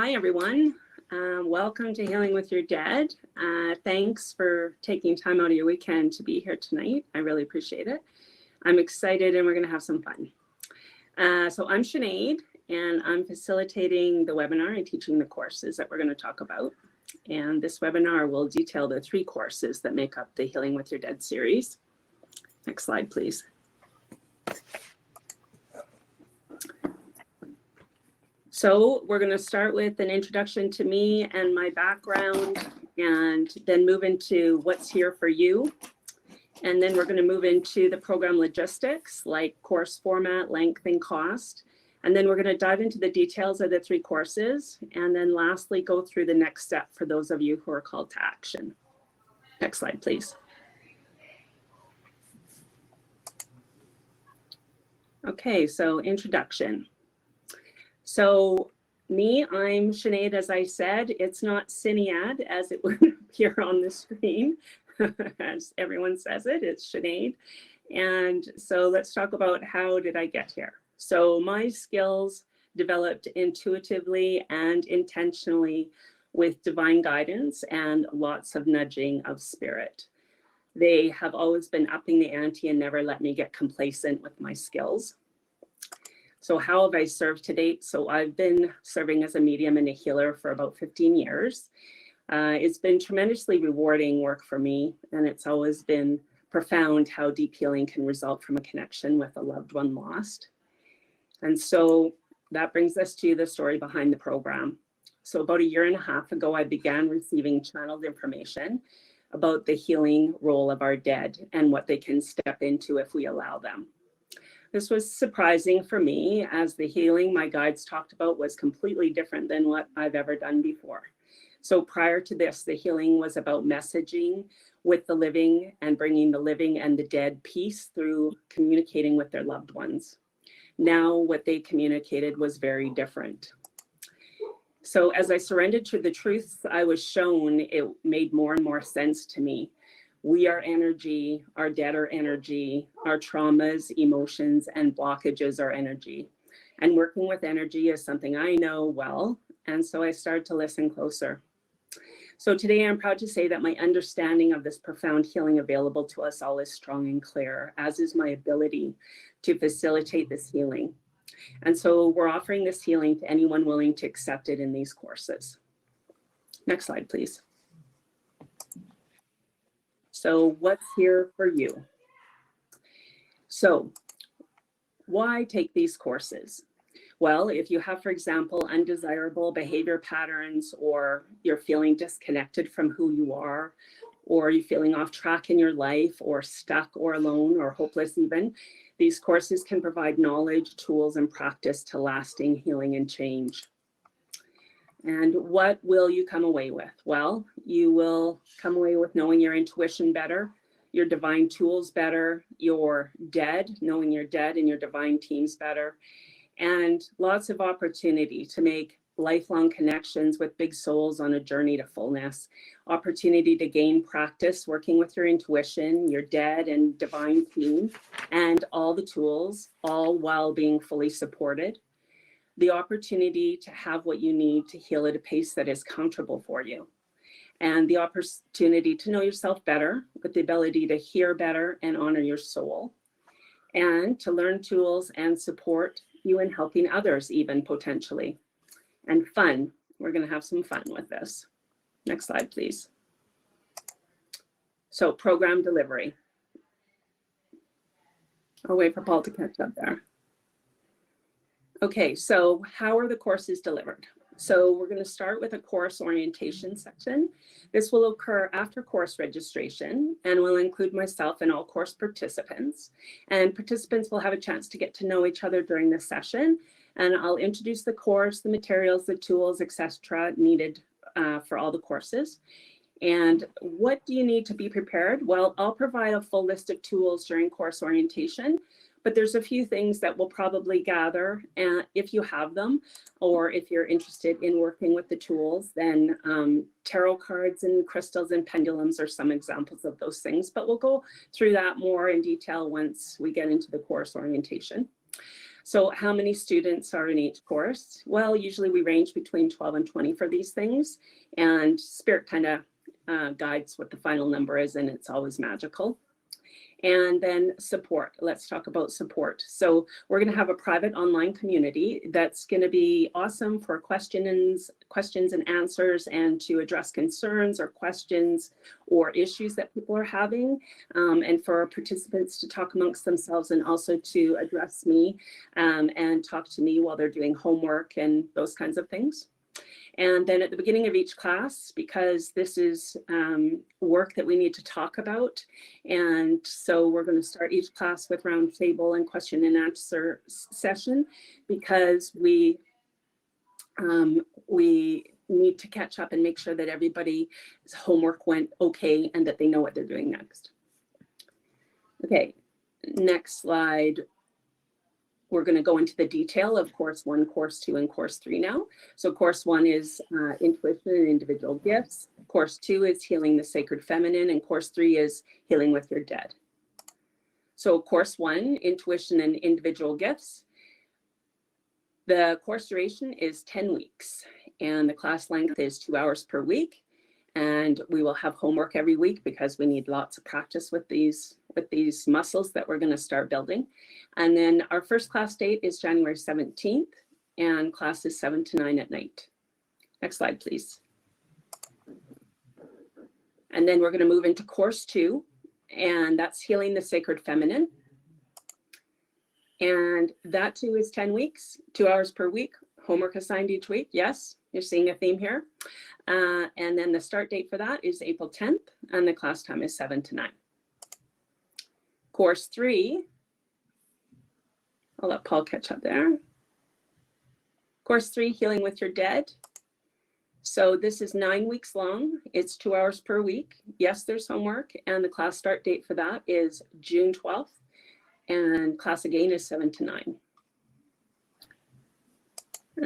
Hi, everyone. Welcome to Healing with Your Dead. Thanks for taking time out of your weekend to be here tonight. I really appreciate it. I'm excited and we're going to have some fun. So I'm Sinead and I'm facilitating the webinar and teaching the courses that we're going to talk about. And this webinar will detail the 3 courses that make up the Healing with Your Dead series. Next slide, please. So we're going to start with an introduction to me and my background, and then move into what's here for you. And then we're going to move into the program logistics, like course format, length, and cost. And then we're going to dive into the details of the 3 courses. And then lastly, go through the next step for those of you who are called to action. Next slide, please. Okay, so introduction. So me, I'm Sinead, as I said. It's not Sinead, as it would appear on the screen. As everyone says it, it's Sinead. And so let's talk about how did I get here. So my skills developed intuitively and intentionally with divine guidance and lots of nudging of spirit. They have always been upping the ante and never let me get complacent with my skills. So how have I served to date? So I've been serving as a medium and a healer for about 15 years. It's been tremendously rewarding work for me, and it's always been profound how deep healing can result from a connection with a loved one lost. And so that brings us to the story behind the program. So about 1.5 years ago, I began receiving channeled information about the healing role of our dead and what they can step into if we allow them. This was surprising for me, as the healing my guides talked about was completely different than what I've ever done before. So prior to this, the healing was about messaging with the living and bringing the living and the dead peace through communicating with their loved ones. Now what they communicated was very different. So as I surrendered to the truths I was shown, it made more and more sense to me. We are energy, our dead are energy, our traumas, emotions, and blockages are energy. And working with energy is something I know well, and so I started to listen closer. So today I'm proud to say that my understanding of this profound healing available to us all is strong and clear, as is my ability to facilitate this healing. And so we're offering this healing to anyone willing to accept it in these courses. Next slide, please. So what's here for you? So why take these courses? Well, if you have, for example, undesirable behavior patterns, or you're feeling disconnected from who you are, or you're feeling off track in your life, or stuck or alone or hopeless even, these courses can provide knowledge, tools, and practice to lasting healing and change. And what will you come away with? Well, you will come away with knowing your intuition better, your divine tools better, your dead, knowing your dead and your divine teams better, and lots of opportunity to make lifelong connections with big souls on a journey to fullness, opportunity to gain practice working with your intuition, your dead and divine team, and all the tools, all while being fully supported. The opportunity to have what you need to heal at a pace that is comfortable for you, and the opportunity to know yourself better with the ability to hear better and honor your soul, and to learn tools and support you in helping others even potentially. And fun, we're going to have some fun with this. Next slide, please. So program delivery. I'll wait for Paul to catch up there. Okay, so how are the courses delivered? So we're going to start with a course orientation section. This will occur after course registration and will include myself and all course participants. And participants will have a chance to get to know each other during this session. And I'll introduce the course, the materials, the tools, etc. needed for all the courses. And what do you need to be prepared? Well, I'll provide a full list of tools during course orientation, but there's a few things that we'll probably gather, and if you have them, or if you're interested in working with the tools, then tarot cards and crystals and pendulums are some examples of those things, but we'll go through that more in detail once we get into the course orientation. So how many students are in each course? Well, usually we range between 12 and 20 for these things, and Spirit kind of guides what the final number is, and it's always magical. And then support. Let's talk about support. So we're going to have a private online community that's going to be awesome for questions and answers, and to address concerns or questions or issues that people are having, and for participants to talk amongst themselves, and also to address me and talk to me while they're doing homework and those kinds of things. And then at the beginning of each class, because this is work that we need to talk about, and so we're going to start each class with round table and question and answer session, because we need to catch up and make sure that everybody's homework went okay and that they know what they're doing next. Okay, next slide. We're going to go into the detail of course 1, course 2, and course 3 now. So course 1 is intuition and individual gifts. Course 2 is healing the sacred feminine, and course 3 is healing with your dead. So course 1, intuition and individual gifts. The course duration is 10 weeks, and the class length is 2 hours per week. And we will have homework every week because we need lots of practice with these muscles that we're going to start building. And then our first class date is January 17th, and class is 7 to 9 at night. Next slide, please. And then we're going to move into course 2, and that's healing the sacred feminine. And that too is 10 weeks, 2 hours per week, homework assigned each week. Yes, you're seeing a theme here. And then the start date for that is April 10th, and the class time is 7 to 9. Course 3, I'll let Paul catch up there. Course 3, healing with your dead. So this is 9 weeks long. It's 2 hours per week. Yes, there's homework, and the class start date for that is June 12th, and class again is 7 to 9.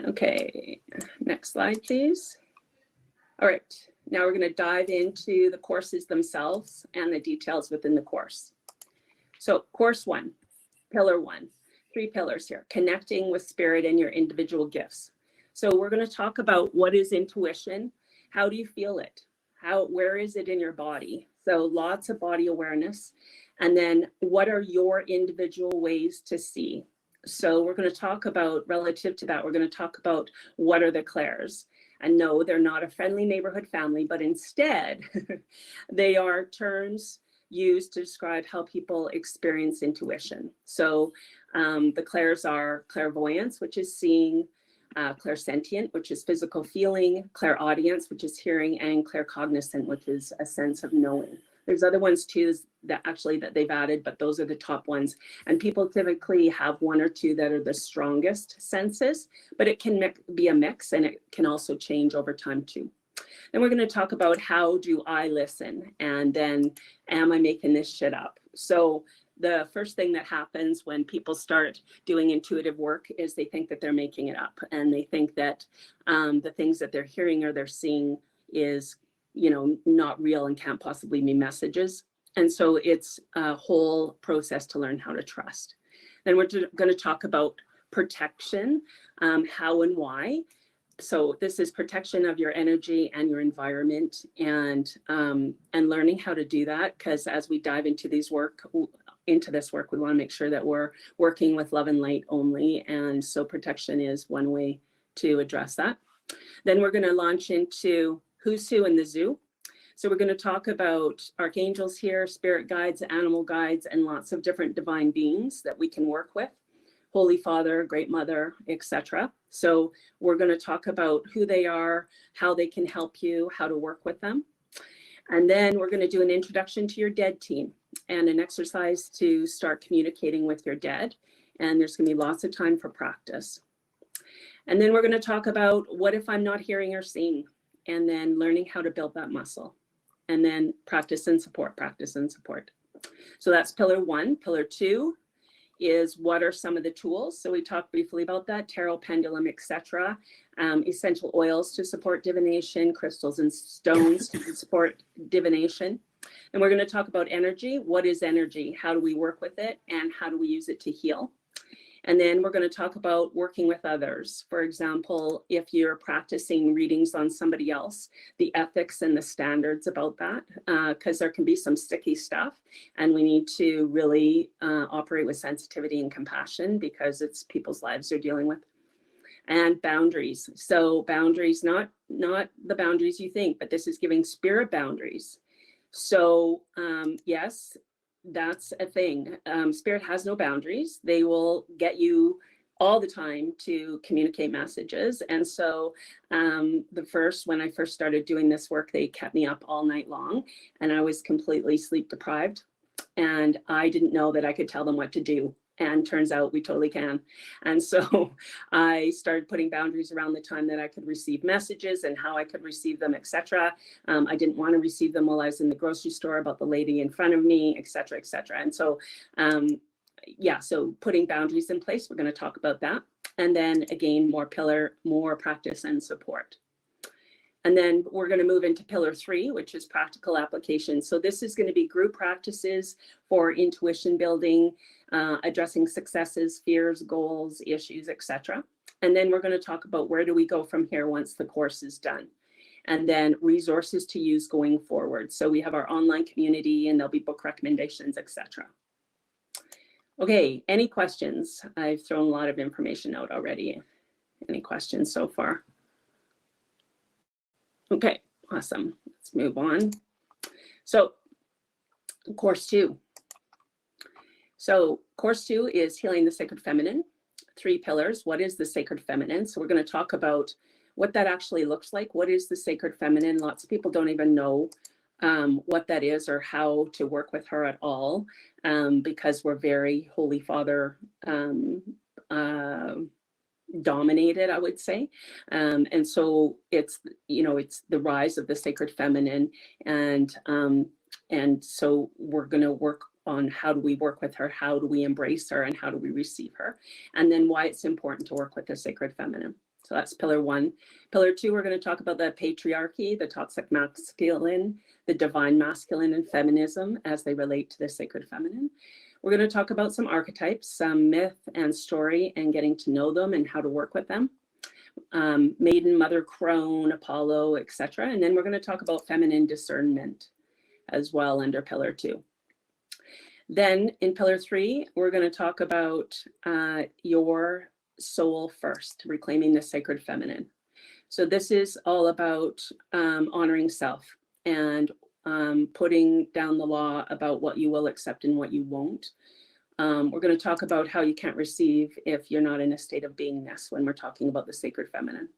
Okay, next slide, please. All right, now we're going to dive into the courses themselves and the details within the course. So course 1, pillar 1, 3 pillars here: connecting with spirit and your individual gifts. So we're going to talk about what is intuition, how do you feel it, where is it in your body? So lots of body awareness. And then what are your individual ways to see? So we're going to talk about, relative to that, we're going to talk about what are the clairs. And no, they're not a friendly neighborhood family, but instead they are terms used to describe how people experience intuition. So the clairs are clairvoyance, which is seeing, clairsentient, which is physical feeling, clairaudience, which is hearing, and claircognizant, which is a sense of knowing. There's other ones too that they've added, but those are the top ones. And people typically have 1 or 2 that are the strongest senses, but it can be a mix, and it can also change over time too. Then we're going to talk about how do I listen, and then am I making this shit up? So the first thing that happens when people start doing intuitive work is they think that they're making it up, and they think that the things that they're hearing or they're seeing is, not real and can't possibly be messages. And so it's a whole process to learn how to trust. Then we're going to talk about protection, how and why. So this is protection of your energy and your environment, and learning how to do that, because as we dive into this work, we want to make sure that we're working with love and light only. And so protection is one way to address that. Then we're going to launch into who's who in the zoo. So we're going to talk about archangels here, spirit guides, animal guides, and lots of different divine beings that we can work with. Holy Father, Great Mother, etc. So we're going to talk about who they are, how they can help you, how to work with them. And then we're going to do an introduction to your dead team and an exercise to start communicating with your dead. And there's going to be lots of time for practice. And then we're going to talk about what if I'm not hearing or seeing, and then learning how to build that muscle. And then practice and support, practice and support. So that's pillar 1. Pillar 2 is what are some of the tools. So we talked briefly about that: tarot, pendulum, etc. Essential oils to support divination, crystals and stones to support divination. And we're going to talk about energy. What is energy? How do we work with it? And how do we use it to heal? And then we're going to talk about working with others. For example, if you're practicing readings on somebody else, the ethics and the standards about that, because there can be some sticky stuff, and we need to really operate with sensitivity and compassion because it's people's lives they're dealing with. And boundaries. So boundaries, not the boundaries you think, but this is giving spirit boundaries. So yes, that's a thing. Spirit has no boundaries. They will get you all the time to communicate messages. And so when I first started doing this work, they kept me up all night long and I was completely sleep deprived. And I didn't know that I could tell them what to do. And turns out we totally can. And so I started putting boundaries around the time that I could receive messages and how I could receive them, etc. I didn't want to receive them while I was in the grocery store about the lady in front of me, etc., etc. And so, yeah, so putting boundaries in place, we're going to talk about that. And then again, more practice and support. And then we're going to move into pillar 3, which is practical application. So this is going to be group practices for intuition building, addressing successes, fears, goals, issues, etc. And then we're going to talk about where do we go from here once the course is done. And then resources to use going forward. So we have our online community and there'll be book recommendations, etc. Okay, any questions? I've thrown a lot of information out already. Any questions so far? Okay, awesome. Let's move on. So course 2. So course 2 is healing the sacred feminine, 3 pillars. What is the sacred feminine? So we're going to talk about what that actually looks like. What is the sacred feminine? Lots of people don't even know what that is or how to work with her at all, because we're very Holy Father dominated, I would say. And so it's, it's the rise of the sacred feminine. And so we're going to work on how do we work with her, how do we embrace her, and how do we receive her, and then why it's important to work with the sacred feminine. So that's pillar 1. Pillar 2, we're going to talk about the patriarchy, the toxic masculine, the divine masculine, and feminism as they relate to the sacred feminine. We're going to talk about some archetypes, some myth and story, and getting to know them and how to work with them. Maiden, Mother, Crone, Apollo, etc. And then we're going to talk about feminine discernment as well under pillar 2. Then in pillar 3, we're going to talk about your soul first, reclaiming the sacred feminine. So this is all about honoring self and putting down the law about what you will accept and what you won't. We're going to talk about how you can't receive if you're not in a state of beingness when we're talking about the sacred feminine.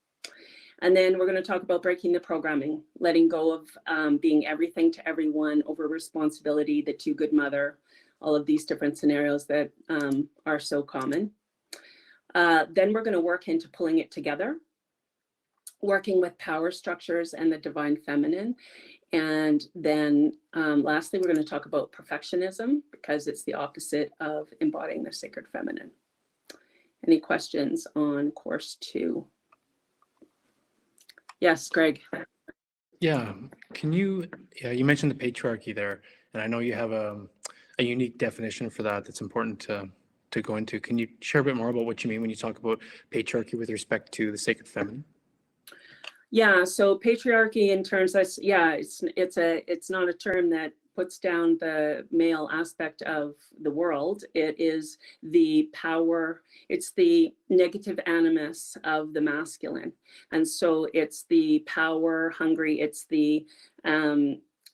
And then we're going to talk about breaking the programming, letting go of being everything to everyone, over responsibility, the too good mother, all of these different scenarios that are so common. Then we're going to work into pulling it together, working with power structures and the divine feminine. And then lastly, we're going to talk about perfectionism because it's the opposite of embodying the sacred feminine. Any questions on course 2? Yes, Greg. Yeah, you mentioned the patriarchy there, and I know you have a unique definition for that that's important to go into. Can you share a bit more about what you mean when you talk about patriarchy with respect to the sacred feminine? Yeah, so patriarchy in terms of, it's not a term that puts down the male aspect of the world. It is the power, it's the negative animus of the masculine. And so it's the power hungry, it's the,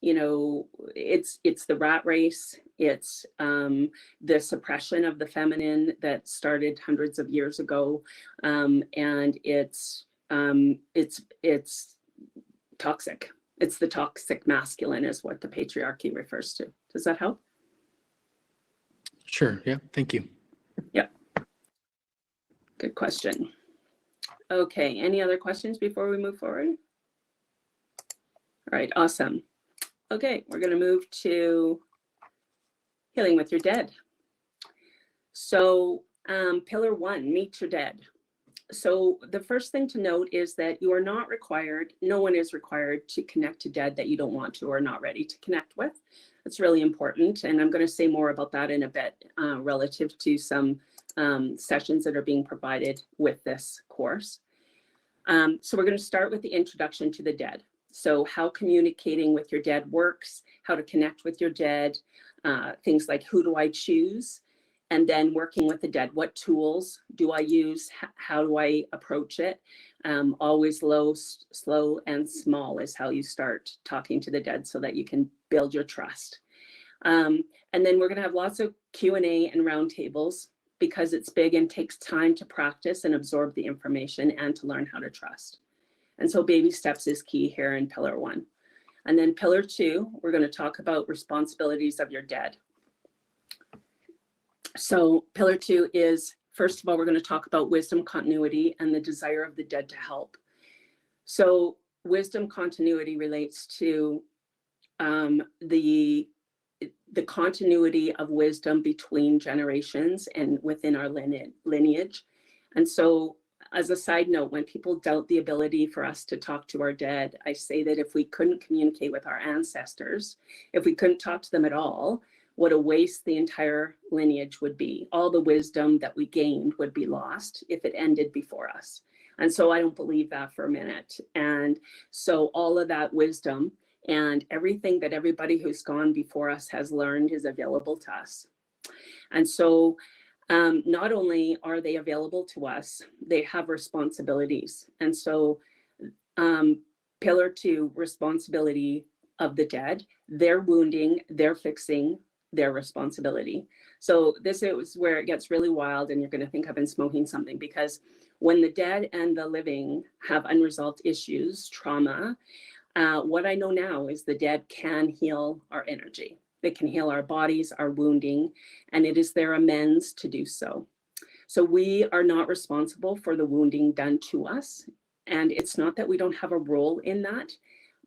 it's the rat race, it's the suppression of the feminine that started hundreds of years ago. And it's toxic. It's the toxic masculine is what the patriarchy refers to. Does that help? Sure. Yeah. Thank you. Yeah. Good question. Okay. Any other questions before we move forward? All right. Awesome. Okay. We're going to move to healing with your dead. So pillar 1, meet your dead. So the first thing to note is that you are not required, no one is required to connect to dead that you don't want to or not ready to connect with. It's really important. And I'm going to say more about that in a bit relative to some sessions that are being provided with this course. So we're going to start with the introduction to the dead. So how communicating with your dead works, how to connect with your dead, things like who do I choose, and then working with the dead. What tools do I use? How do I approach it? Always low, slow, and small is how you start talking to the dead so that you can build your trust. And then we're going to have lots of Q&A and roundtables because it's big and takes time to practice and absorb the information and to learn how to trust. And so baby steps is key here in pillar 1. And then pillar 2, we're going to talk about responsibilities of your dead. So pillar 2 is, first of all, we're going to talk about wisdom continuity and the desire of the dead to help. So wisdom continuity relates to the continuity of wisdom between generations and within our lineage. And so as a side note, when people doubt the ability for us to talk to our dead, I say that if we couldn't communicate with our ancestors, if we couldn't talk to them at all, what a waste the entire lineage would be. All the wisdom that we gained would be lost if it ended before us. And so I don't believe that for a minute. And so all of that wisdom and everything that everybody who's gone before us has learned is available to us. And so not only are they available to us, they have responsibilities. And so pillar 2, responsibility of the dead, their wounding, their fixing, their responsibility. So this is where it gets really wild and you're going to think I've been smoking something, because when the dead and the living have unresolved issues, trauma, what I know now is the dead can heal our energy. They can heal our bodies, our wounding, and it is their amends to do so. So we are not responsible for the wounding done to us. And it's not that we don't have a role in that,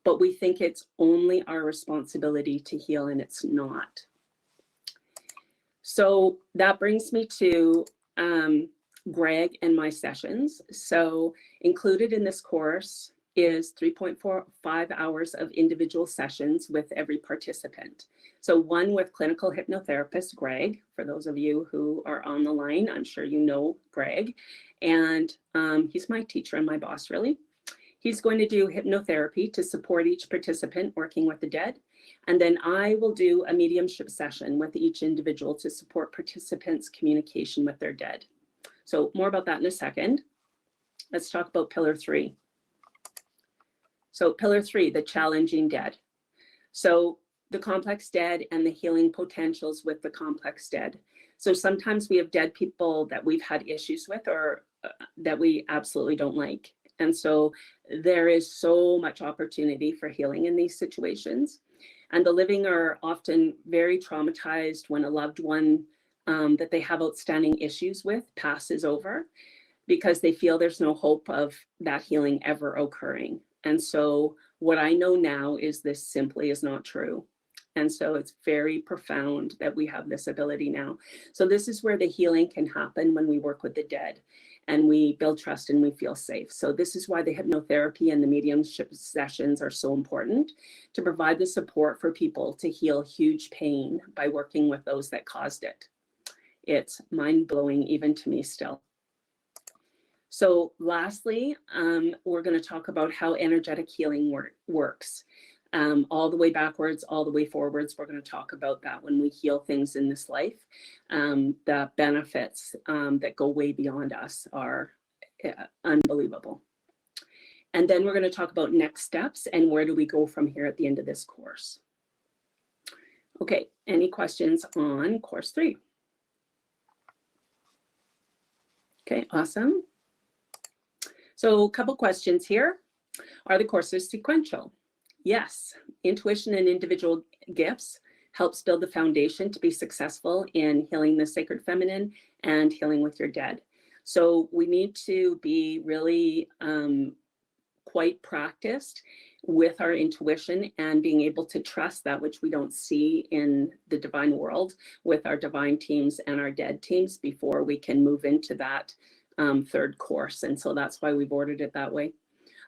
but we think it's only our responsibility to heal, and it's not. So that brings me to Greg and my sessions. So included in this course is 3.45 hours of individual sessions with every participant. So one with clinical hypnotherapist Greg, for those of you who are on the line, I'm sure you know Greg, and he's my teacher and my boss, really. He's going to do hypnotherapy to support each participant working with the dead. And then I will do a mediumship session with each individual to support participants' communication with their dead. So more about that in a second. Let's talk about pillar 3. So pillar 3, the challenging dead. So the complex dead and the healing potentials with the complex dead. So sometimes we have dead people that we've had issues with or that we absolutely don't like. And so there is so much opportunity for healing in these situations. And the living are often very traumatized when a loved one that they have outstanding issues with passes over, because they feel there's no hope of that healing ever occurring. And so what I know now is this simply is not true. And so it's very profound that we have this ability now. So this is where the healing can happen when we work with the dead and we build trust and we feel safe. So this is why the hypnotherapy and the mediumship sessions are so important, to provide the support for people to heal huge pain by working with those that caused it. It's mind-blowing even to me still. So lastly, we're going to talk about how energetic healing works. All the way backwards, all the way forwards. We're going to talk about that when we heal things in this life. The benefits that go way beyond us are unbelievable. And then we're going to talk about next steps and where do we go from here at the end of this course. Okay, any questions on course 3? Okay, awesome. So a couple questions here. Are the courses sequential? Yes, intuition and individual gifts helps build the foundation to be successful in healing the sacred feminine and healing with your dead. So we need to be really quite practiced with our intuition and being able to trust that which we don't see in the divine world with our divine teams and our dead teams before we can move into that third course. And so that's why we've ordered it that way.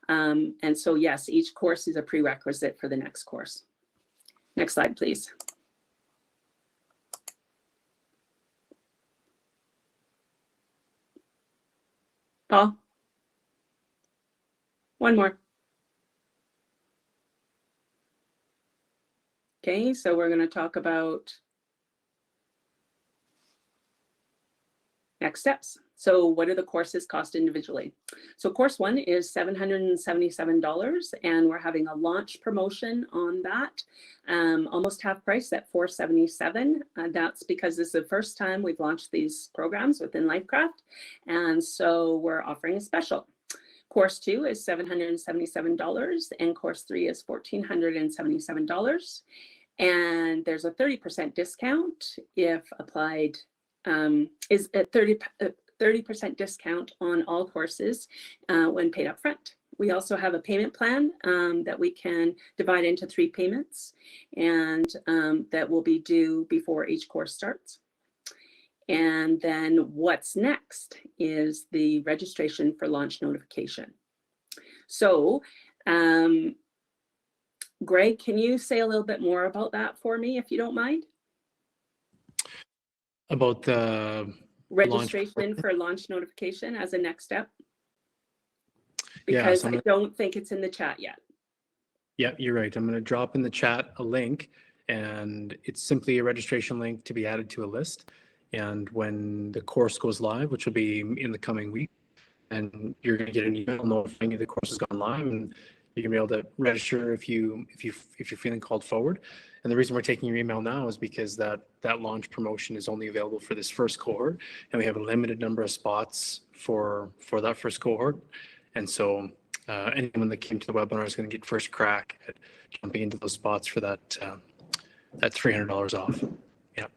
And so yes, each course is a prerequisite for the next course. Next slide, please. Paul? One more. Okay, so we're going to talk about next steps. So what do the courses cost individually? So course one is $777, and we're having a launch promotion on that, almost half price at $477. That's because this is the first time we've launched these programs within Lifecraft, and so we're offering a special. Course two is $777, and course three is $1,477. And there's a 30% discount if applied, is at 30% discount on all courses when paid up front. We also have a payment plan that we can divide into 3 payments, and that will be due before each course starts. And then what's next is the registration for launch notification. So, Greg, can you say a little bit more about that for me, if you don't mind? About the Registration for launch notification as a next step? Yeah, Because so I don't think it's in the chat yet. Yeah, you're right. I'm going to drop in the chat a link, and it's simply a registration link to be added to a list. And when the course goes live, which will be in the coming week, and you're going to get an email notifying you the course has gone live, and you can be able to register if you're feeling called forward. And the reason we're taking your email now is because that launch promotion is only available for this first cohort, and we have a limited number of spots for that first cohort. And so anyone that came to the webinar is going to get first crack at jumping into those spots for that $300 off. Yeah.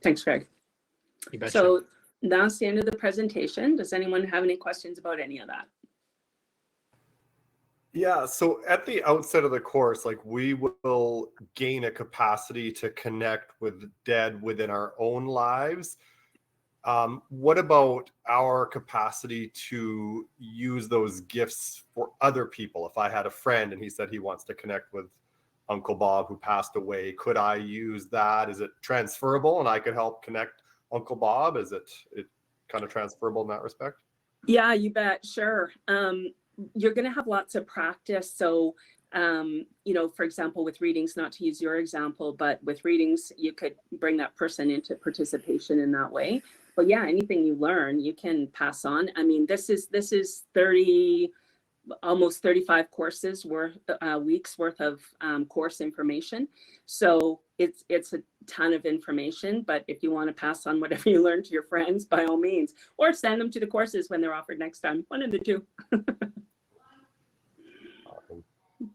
Thanks, Greg. You betcha. So that's the end of the presentation. Does anyone have any questions about any of that? Yeah, so at the outset of the course, like, we will gain a capacity to connect with dead within our own lives. What about our capacity to use those gifts for other people? If I had a friend and he said he wants to connect with Uncle Bob who passed away, could I use that? Is it transferable and I could help connect Uncle Bob? Is it kind of transferable in that respect? Yeah, you bet. Sure. You're going to have lots of practice. So, you know, for example, with readings, not to use your example, but with readings, you could bring that person into participation in that way. But yeah, anything you learn, you can pass on. I mean, this is 30, almost 35 courses worth, weeks worth of course information. So it's a ton of information, but if you want to pass on whatever you learned to your friends, by all means, or send them to the courses when they're offered next time. One of the two.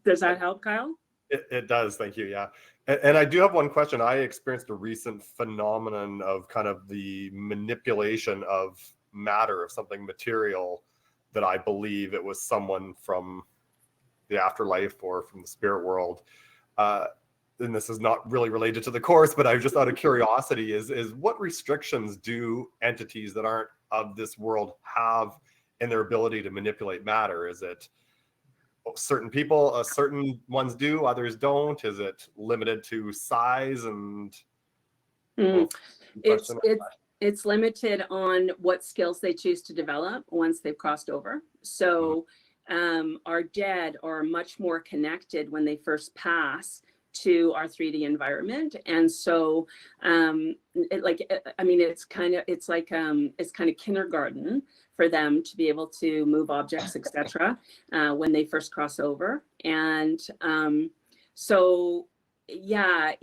Does that help, Kyle? It does. Thank you. Yeah. And I do have one question. I experienced a recent phenomenon of kind of the manipulation of matter, of something material, that I believe it was someone from the afterlife or from the spirit world. And this is not really related to the course, but I'm just out of curiosity, is what restrictions do entities that aren't of this world have in their ability to manipulate matter? Is it certain people, certain ones do, others don't? Is it limited to size? And it's limited on what skills they choose to develop once they've crossed over. So our dead are much more connected when they first pass to our 3D environment. And so it's kind of kindergarten for them to be able to move objects, etc., when they first cross over. And so yeah,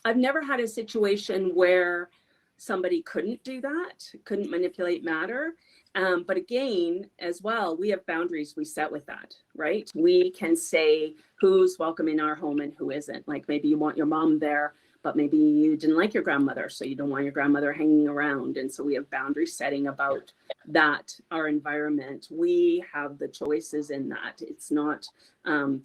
I've never had a situation where somebody couldn't do that, couldn't manipulate matter. But again, as well, we have boundaries we set with that, right? We can say who's welcome in our home and who isn't. Like, maybe you want your mom there, but maybe you didn't like your grandmother, so you don't want your grandmother hanging around. And so we have boundary setting about that, our environment. We have the choices in that. It's not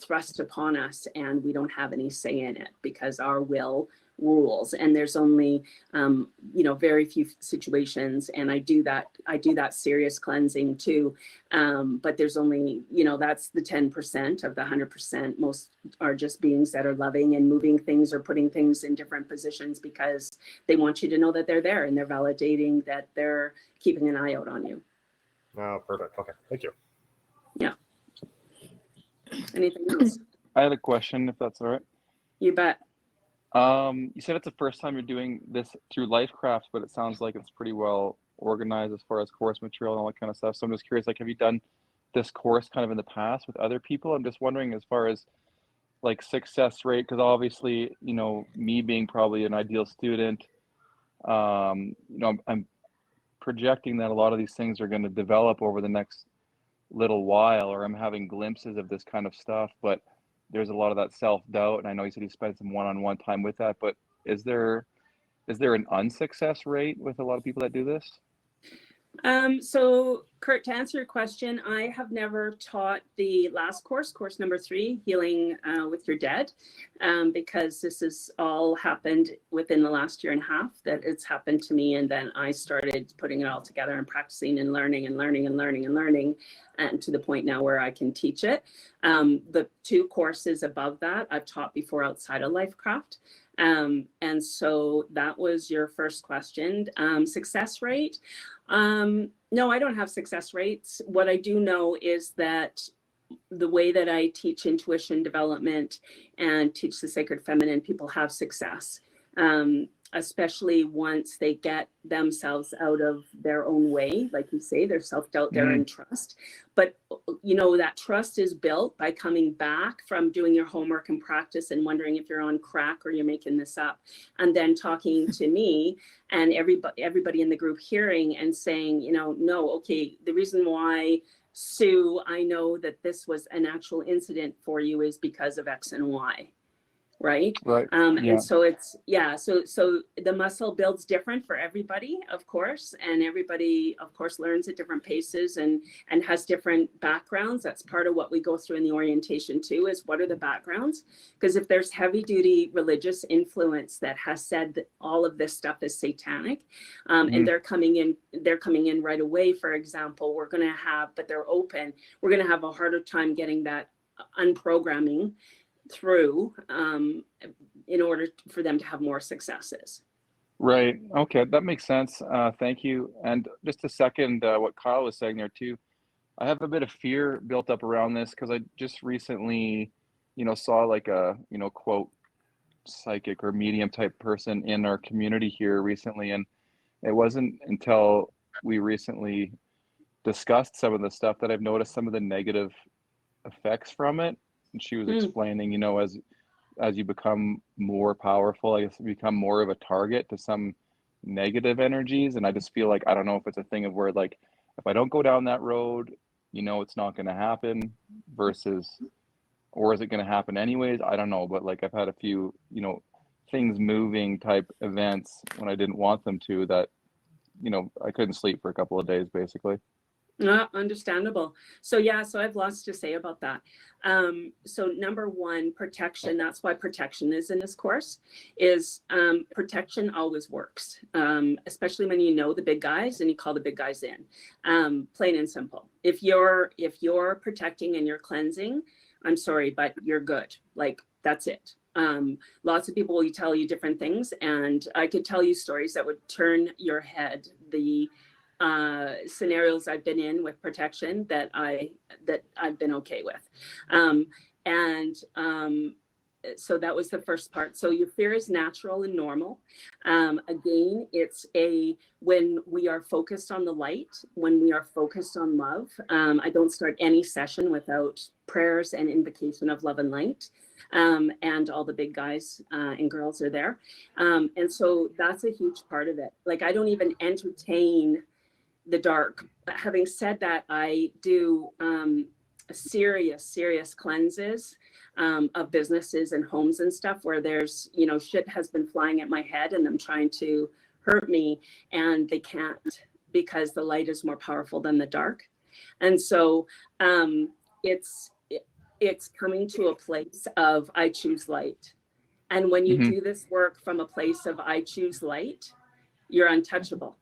thrust upon us, and we don't have any say in it because our will rules. And there's only very few situations, and I do that serious cleansing too, but there's only, that's the 10% of the 100%. Most are just beings that are loving and moving things or putting things in different positions because they want you to know that they're there, and they're validating that they're keeping an eye out on you. Oh, perfect. Okay, thank you. Anything else? I had a question, if that's all right. You bet. You said it's the first time you're doing this through LifeCraft, but it sounds like it's pretty well organized as far as course material and all that kind of stuff. So I'm just curious, like, have you done this course kind of in the past with other people? I'm just wondering, as far as like success rate, because obviously, you know, me being probably an ideal student, you know, I'm projecting that a lot of these things are going to develop over the next little while, or I'm having glimpses of this kind of stuff, but there's a lot of that self-doubt. And I know you said you spent some one-on-one time with that, but is there an unsuccess rate with a lot of people that do this? So Kurt, to answer your question, I have never taught the last course number 3, Healing with Your Dead, because this has all happened within the last year and a half that it's happened to me. And then I started putting it all together and practicing and learning and to the point now where I can teach it. The 2 courses above that I've taught before outside of LifeCraft. And so that was your first question. Success rate. No, I don't have success rates. What I do know is that the way that I teach intuition development and teach the sacred feminine, people have success, especially once they get themselves out of their own way. Like you say, their self-doubt, they're in trust. But, you know, that trust is built by coming back from doing your homework and practice and wondering if you're on crack or you're making this up. And then talking to me and everybody in the group hearing and saying, you know, no, okay, the reason why, Sue, I know that this was an actual incident for you is because of X and Y. Right. Right. And so it's, so the muscle builds different for everybody, of course, and everybody, of course, learns at different paces and has different backgrounds. That's part of what we go through in the orientation too, is what are the backgrounds? Because if there's heavy duty religious influence that has said that all of this stuff is satanic, and they're coming in right away, for example, but they're open, we're going to have a harder time getting that unprogramming through in order for them to have more successes. Right. Okay, that makes sense. Thank you. And just to second what Kyle was saying there too, I have a bit of fear built up around this because I just recently, you know, saw like a, you know, quote, psychic or medium type person in our community here recently. And it wasn't until we recently discussed some of the stuff that I've noticed some of the negative effects from it. And she was explaining, you know, as you become more powerful, I guess you become more of a target to some negative energies. And I just feel like, I don't know if it's a thing of where, like, if I don't go down that road, you know, it's not going to happen versus, or is it going to happen anyways? I don't know. But like, I've had a few, you know, things moving type events when I didn't want them to, that, you know, I couldn't sleep for a couple of days, basically. Understandable. So I have lots to say about that. So number one, protection. That's why protection is in this course. Is protection always works, especially when you know the big guys and you call the big guys in. Plain and simple. If you're protecting and you're cleansing, I'm sorry, but you're good. Like, that's it. Lots of people will tell you different things, and I could tell you stories that would turn your head. The scenarios I've been in with protection that I've been okay with. So that was the first part. So your fear is natural and normal. Again, it's when we are focused on the light, when we are focused on love. I don't start any session without prayers and invocation of love and light. And all the big guys and girls are there. And so that's a huge part of it. Like, I don't even entertain the dark. Having said that, I do serious cleanses of businesses and homes and stuff where there's, you know, shit has been flying at my head and them trying to hurt me, and they can't, because the light is more powerful than the dark. And so it's coming to a place of I choose light. And when you do this work from a place of I choose light, you're untouchable.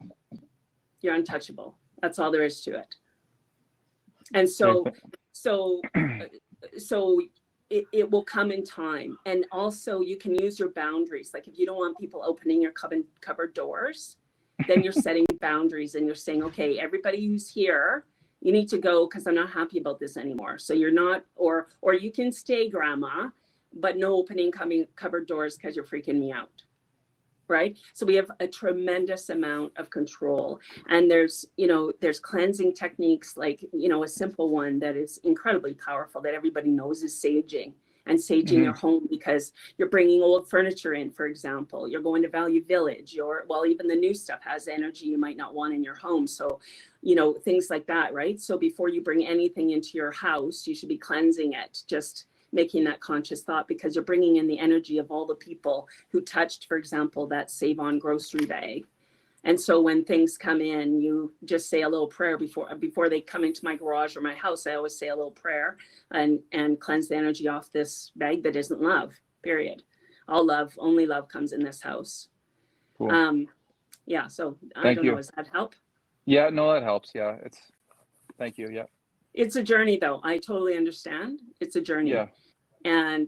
You're untouchable. That's all there is to it. And so it will come in time. And also you can use your boundaries. Like, if you don't want people opening your cupboard doors, then you're setting boundaries and you're saying, okay, everybody who's here You need to go because I'm not happy about this anymore. So you're not, or you can stay, grandma, but no opening cupboard doors because you're freaking me out. Right? So we have a tremendous amount of control. And there's cleansing techniques like, a simple one that is incredibly powerful that everybody knows is saging. And saging your home, because you're bringing old furniture in, for example. You're going to Value Village. Even the new stuff has energy you might not want in your home. So, things like that, right? So before you bring anything into your house, you should be cleansing it, just making that conscious thought, because you're bringing in the energy of all the people who touched, for example, that Save On grocery bag. And so when things come in, you just say a little prayer before they come into my garage or my house. I always say a little prayer and cleanse the energy off this bag that isn't love, period. All love, only love comes in this house. Cool. Yeah, so I Thank don't you. know, does that help? Yeah, no, that helps. Yeah, thank you. Yeah. It's a journey though. I totally understand. It's a journey. Yeah. And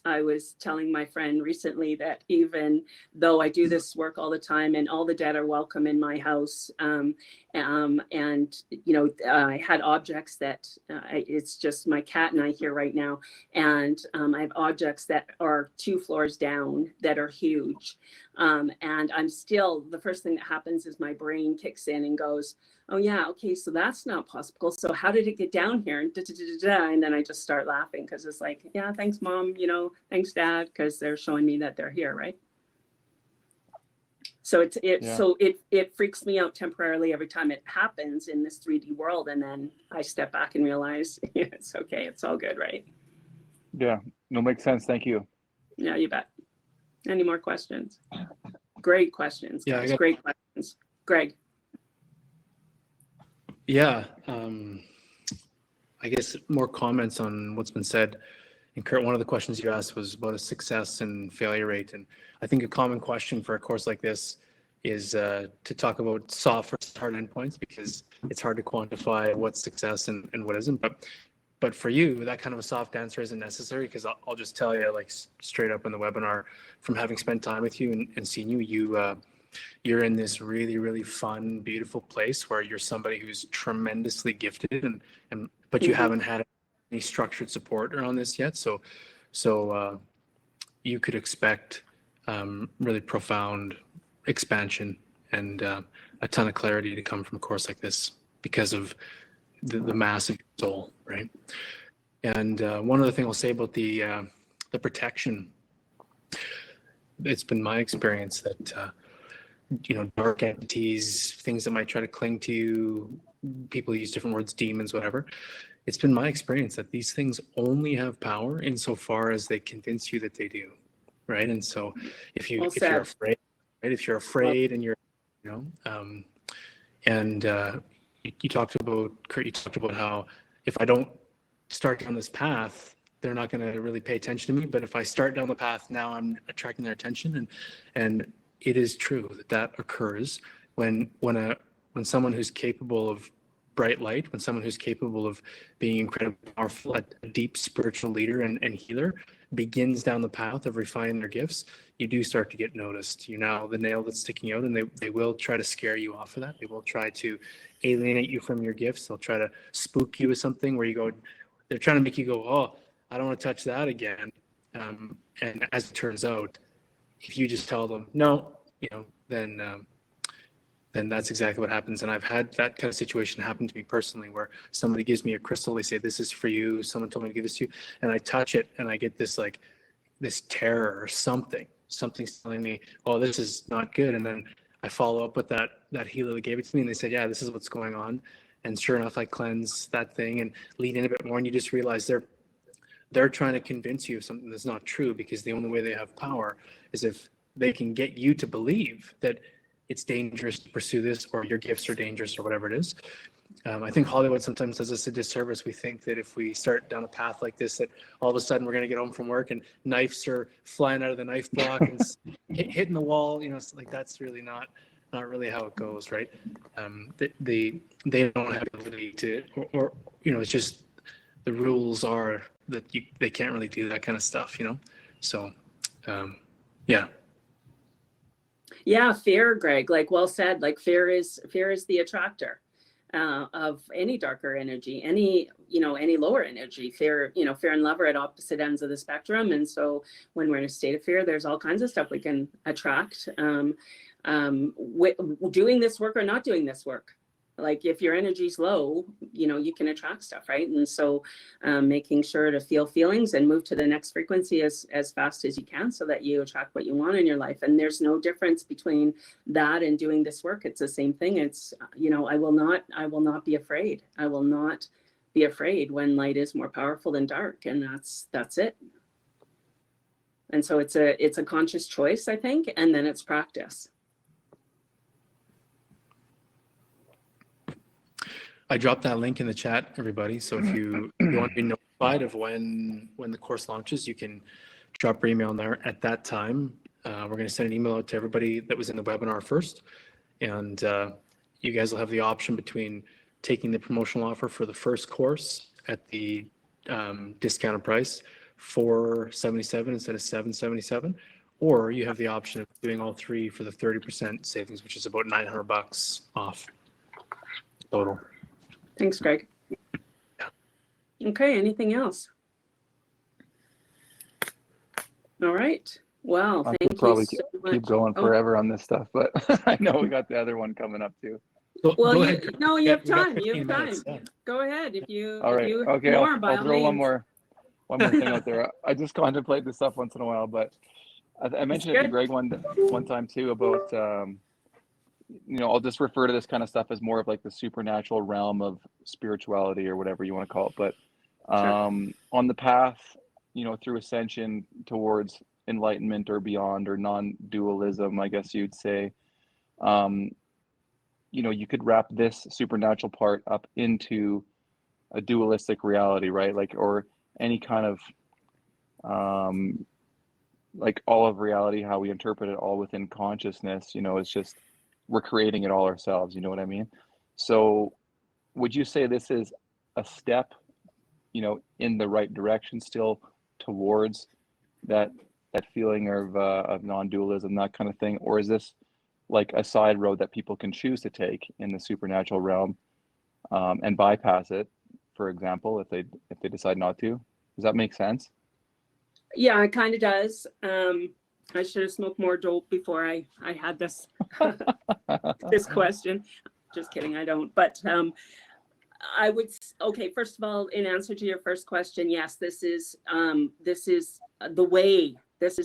I was telling my friend recently that even though I do this work all the time and all the dead are welcome in my house, and I had objects that it's just my cat and I here right now, and I have objects that are 2 floors down that are huge, and I'm still, the first thing that happens is my brain kicks in and goes, oh yeah, okay, so that's not possible. So how did it get down here? And and then I just start laughing because it's like, yeah, thanks mom, thanks dad, because they're showing me that they're here, right? So it freaks me out temporarily every time it happens in this 3D world, and then I step back and realize it's okay, it's all good, right? Yeah, no, makes sense. Thank you. Yeah, you bet. Any more questions? Great questions, guys. Great questions. Greg. Yeah, I guess more comments on what's been said. And Kurt, one of the questions you asked was about a success and failure rate. And I think a common question for a course like this is to talk about soft versus hard endpoints, because it's hard to quantify what's success and what isn't. But for you, that kind of a soft answer isn't necessary, because I'll just tell you, like straight up in the webinar, from having spent time with you and seen you're in this really, really fun, beautiful place where you're somebody who's tremendously gifted, but you haven't had any structured support around this yet. So you could expect really profound expansion and a ton of clarity to come from a course like this because of the massive soul, right? And one other thing I'll say about the protection, it's been my experience that dark entities, things that might try to cling to you, people use different words, demons, whatever. It's been my experience that these things only have power insofar as they convince you that they do, right? And so if you're afraid, right? If you're afraid and you're, you talked about, Kurt, you talked about how if I don't start down this path, they're not going to really pay attention to me. But if I start down the path, now I'm attracting their attention, and it is true that occurs when someone who's capable of bright light, when someone who's capable of being incredibly powerful, a deep spiritual leader and healer, begins down the path of refining their gifts, you do start to get noticed. You're now the nail that's sticking out, and they will try to scare you off of that. They will try to alienate you from your gifts. They'll try to spook you with something where they're trying to make you go, oh, I don't want to touch that again. And as it turns out, if you just tell them no, then that's exactly what happens. And I've had that kind of situation happen to me personally, where somebody gives me a crystal, they say, this is for you, someone told me to give this to you, and I touch it and I get this terror or something's telling me, oh, this is not good. And then I follow up with that healer that gave it to me, and they said, yeah, this is what's going on. And sure enough, I cleanse that thing and lean in a bit more, and you just realize they're trying to convince you of something that's not true, because the only way they have power is if they can get you to believe that it's dangerous to pursue this, or your gifts are dangerous, or whatever it is. I think Hollywood sometimes does us a disservice. We think that if we start down a path like this, that all of a sudden we're going to get home from work and knives are flying out of the knife block and hitting the wall. That's really not really how it goes, right? They don't have the ability to, or it's just the rules are that they can't really do that kind of stuff, So, yeah. Yeah, fear, Greg, well said. Fear is the attractor. of any darker energy, any lower energy. Fear and love are at opposite ends of the spectrum, and so when we're in a state of fear, there's all kinds of stuff we can attract. Doing this work or not doing this work. Like if your energy's low, you can attract stuff, right? And so making sure to feel feelings and move to the next frequency as fast as you can so that you attract what you want in your life. And there's no difference between that and doing this work. It's the same thing. It's, I will not be afraid. I will not be afraid when light is more powerful than dark. And that's it. And so it's a conscious choice, I think, and then it's practice. I dropped that link in the chat, everybody. So if you want to be notified of when the course launches, you can drop your email in there at that time. We're going to send an email out to everybody that was in the webinar first. And you guys will have the option between taking the promotional offer for the first course at the discounted price, $477 instead of $777, or you have the option of doing all three for the 30% savings, which is about $900 off total. Thanks, Greg. Okay, anything else? All right. Well, I thank could you probably so much. keep going Oh, forever on this stuff, but I know we got the other one coming up too. well, Go you ahead. have We got time. 15 You have time. minutes, yeah. Go ahead. If you All right. if you have Okay. more, by I'll all throw one means. more thing out there. I just contemplate this stuff once in a while, but I mentioned it to good. Greg one time too about I'll just refer to this kind of stuff as more of like the supernatural realm of spirituality or whatever you want to call it. But on the path, through ascension towards enlightenment or beyond or non-dualism, I guess you'd say, you could wrap this supernatural part up into a dualistic reality, right? Like, or any kind of like all of reality, how we interpret it all within consciousness, it's just we're creating it all ourselves, you know what I mean? So would you say this is a step, in the right direction still towards that feeling of non-dualism, that kind of thing? Or is this like a side road that people can choose to take in the supernatural realm and bypass it, for example, if they decide not to? Does that make sense? Yeah, it kind of does. I should have smoked more dope before I had this this question. Just kidding, I don't. But I would, okay, first of all, in answer to your first question, yes, this is the way. This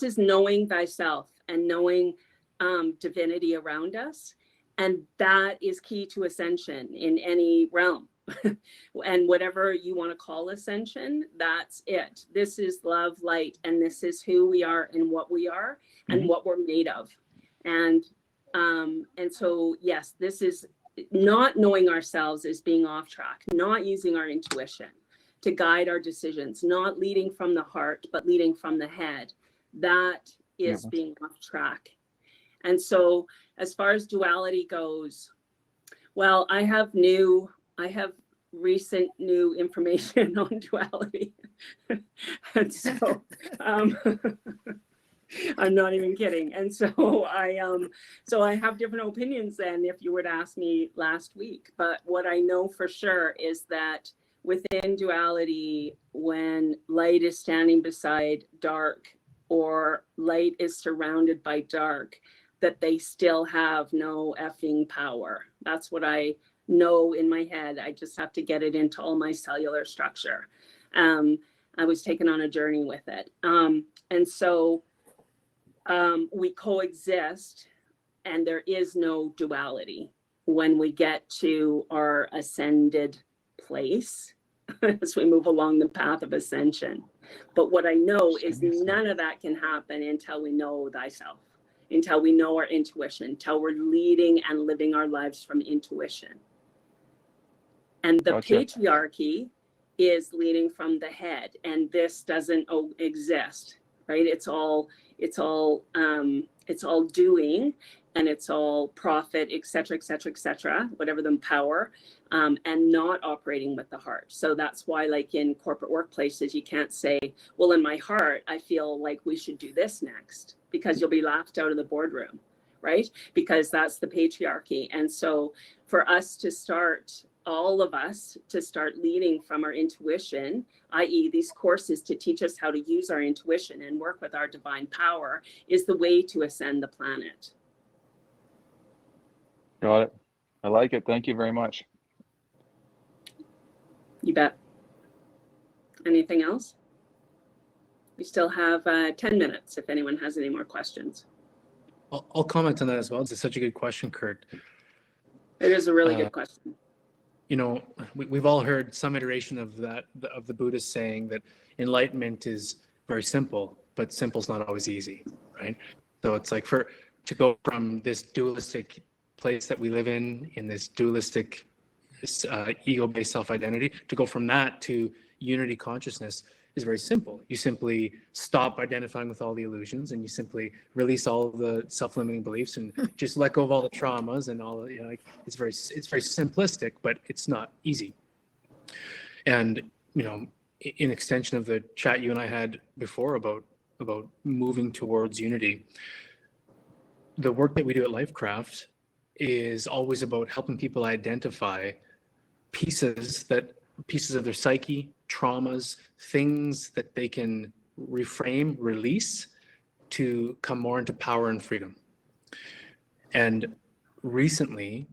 is knowing thyself and knowing divinity around us, and that is key to ascension in any realm. And whatever you want to call ascension, that's it. This is love, light, and this is who we are and what we are and what we're made of. And so yes, this is not knowing ourselves is being off track, not using our intuition to guide our decisions, not leading from the heart, but leading from the head. That is being off track. And so as far as duality goes, well, I have recent new information on duality. And so I'm not even kidding. And so I have different opinions than if you were to ask me last week. But what I know for sure is that within duality, when light is standing beside dark or light is surrounded by dark, that they still have no effing power. That's what I know in my head. I just have to get it into all my cellular structure. I was taken on a journey with it. And so we coexist, and there is no duality when we get to our ascended place as we move along the path of ascension. But what I know is none of that can happen until we know thyself, until we know our intuition, until we're leading and living our lives from intuition. And the patriarchy is leading from the head, and this doesn't exist, right? It's all doing, and it's all profit, et cetera, whatever the power, and not operating with the heart. So that's why, like in corporate workplaces, you can't say, well, in my heart, I feel like we should do this next, because you'll be laughed out of the boardroom. right? Because that's the patriarchy. And so for us to start, all of us to start leading from our intuition, i.e. these courses to teach us how to use our intuition and work with our divine power, is the way to ascend the planet. Got it. I like it. Thank you very much. You bet. Anything else? We still have 10 minutes if anyone has any more questions. I'll comment on that as well. It's such a good question, Kurt. It is a really good question. You know, we've all heard some iteration of that, of the Buddhist saying that enlightenment is very simple, but simple's not always easy, right? So it's like to go from this dualistic place that we live in this dualistic ego-based self-identity, to go from that to unity consciousness is very simple. You simply stop identifying with all the illusions, and you simply release all of the self-limiting beliefs, and just let go of all the traumas and all. You know, like it's very simplistic, but it's not easy. And you know, in extension of the chat you and I had before about moving towards unity, the work that we do at Lifecraft is always about helping people identify pieces of their psyche, traumas, things that they can reframe, release to come more into power and freedom. And recently,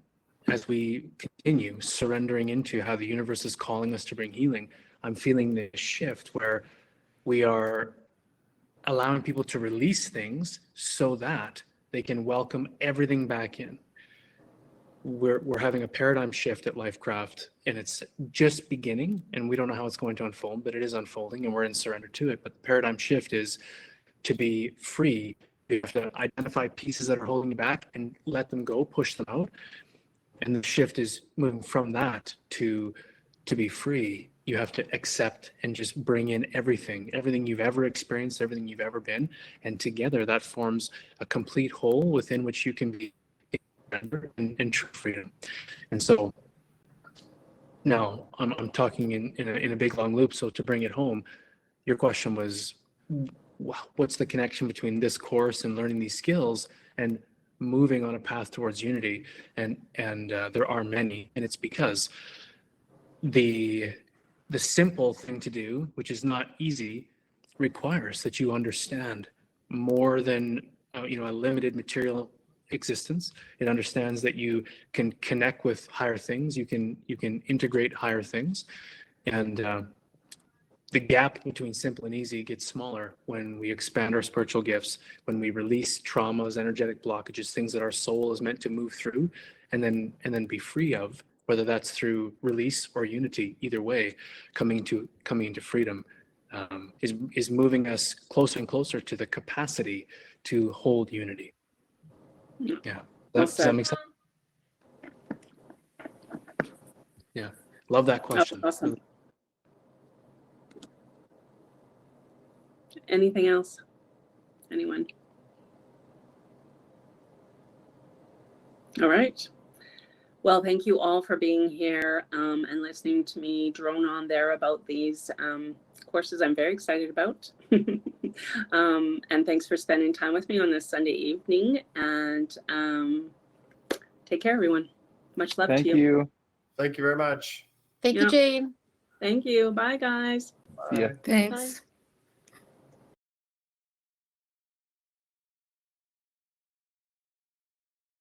as we continue surrendering into how the universe is calling us to bring healing, I'm feeling this shift where we are allowing people to release things so that they can welcome everything back in. We're having a paradigm shift at Lifecraft, and it's just beginning, and we don't know how it's going to unfold, but it is unfolding, and we're in surrender to it. But the paradigm shift is to be free. You have to identify pieces that are holding you back and let them go, push them out. And the shift is moving from that to be free. You have to accept and just bring in everything you've ever experienced, everything you've ever been, and together that forms a complete whole within which you can be and true freedom. And so now I'm talking in a big long loop. So to bring it home, your question was, what's the connection between this course and learning these skills and moving on a path towards unity? And there are many, and it's because the simple thing to do, which is not easy, requires that you understand more than a limited material existence. It understands that you can connect with higher things, you can integrate higher things, and the gap between simple and easy gets smaller when we expand our spiritual gifts, when we release traumas, energetic blockages, things that our soul is meant to move through and then be free of, whether that's through release or unity. Either way, coming into freedom is moving us closer and closer to the capacity to hold unity. Yeah, does that make sense? Yeah, love that question. Oh, awesome. Anything else? Anyone? All right. Well, thank you all for being here and listening to me drone on there about these courses I'm very excited about. And thanks for spending time with me on this Sunday evening. And take care, everyone. Much love to you. Thank you. Thank you very much. Thank you, Yeah. Jane. Thank you. Bye, guys. See ya. Thanks.